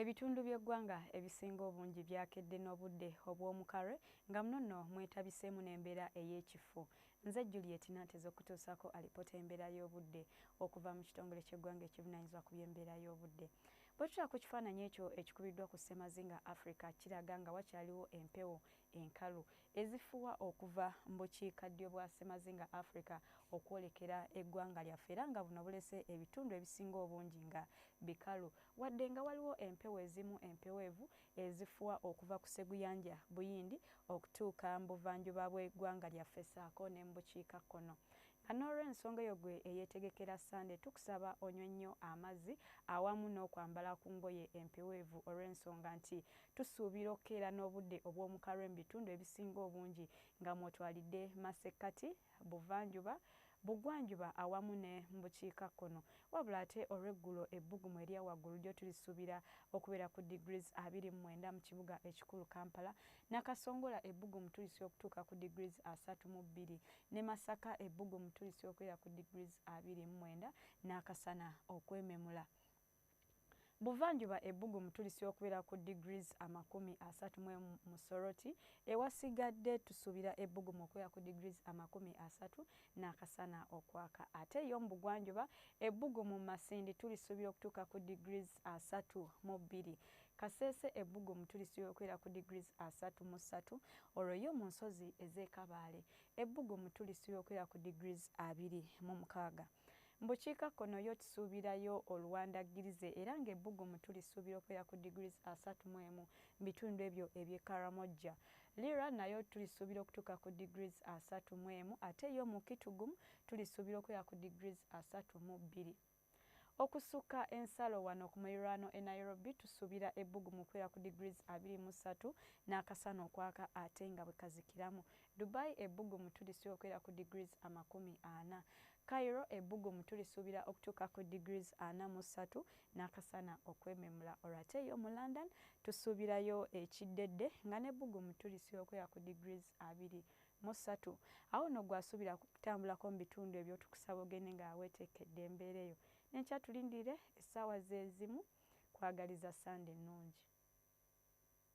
Ebitundu by'eggwanga ebisinga obungi byakedde n'obudde obw'omukarwe nga muno nno mwetabiseemu n'embeera ey'ekifo. Nze Juliet Nanteze okutuusaako alipoota embeera y'obudde okuva mu kitongole ky'eggwanga ekivunaanyizibwa ku by'embeera y'obudde. Bwe tutula ku kifaananyi ekyo ekikubiddwa ku Ssemazinga Africa kiraga nga wakyaliwo empewo enkalu ezifuwa okuva mu bukiikaddyo bwa Ssemazinga Africa okwolekera eggwanga lyaffe era nga buno bulese ebitundu ebisinga obungi nga bikalu wadde nga waliwo empewo ezimu empeweevu ezifuwa okuva ku Sseguyanja Buyindi okutuuka mu buvanjuba bw'eggwanga lyaffe ssaako ne mu bukiikakkono. Nga n'olw'ensonga eyo gwe eyeetegekera Sande tukusaba onywe nnyo amazzi awamu n'okwambala ku ngoye empeweevu olw'ensonga nti tusuubira okukeera n'obudde obw'omukarwe mu bitundu ebisinga obungi nga mwotwalidde Masekkati, Buvanjuba, Bugwanjuba awamu ne mu bukiikakkono. Wabula ate olw'eggulo ebbugumu erya waggulu lyo tulisuubira okubeera ku degrees 29 mu kibuga ekikulu Kampala, Nakasongola ebbugumu tulisuubira okutuuka ku degrees 32 ne Masaka ebbugumu tulisuubira okubeera ku degrees 29 n'akasana okwememula. Buvanjuba ebbugumu tulisuubira okubeera ku degrees 30 mu Soroti, ewasigadde tusuubira ebbugumu okubeera ku degrees 30 n'akasana okwaka. Ate yo mu Bugwanjuba ebbugumu Masindi tulisuubira okutuuka ku degrees 32. Kasese ebbugumu tulisuubira okubeera ku degrees 33. Olwo yo mu nsozi ez'e Kabaale ebbugumu tulisuubira okubeera ku degrees 26. Mu bukiikakkono yo tusuubirayo oluwandaggirize era ng'ebbugumu tulisuubira okubeera ku degrees 31 mu bitundu ebyo eby'e Karamoja. Lira nayo tulisuubira okutuuka ku degrees 31 ate yo mu Kitugumu tulisuubira okubeera ku degrees 32. Okusukka ensalo wano ku muliraano e Nairobi tusuubira ebbugumu okubeera ku degrees 23 n'akasana okwaka ate nga bwe kazikiramu. Dubai ebbugumu tulisuubira okubeera ku degrees 40. Cairo ebbugumu tulisuubira okutuuka ku degrees 43 n'akasana okwememula. Olwo ate yo mu London tusuubirayo ekiddedde nga n'ebbugumu tulisuubira okubeera ku degrees 23. Awo nno gwasuubira kutambulako mu bitundu ebyo tukusaba ogende nga weeteekedde embeera eyo. Nenkya tulindire essaawa ze zimu kwagaliza Sande ennungi.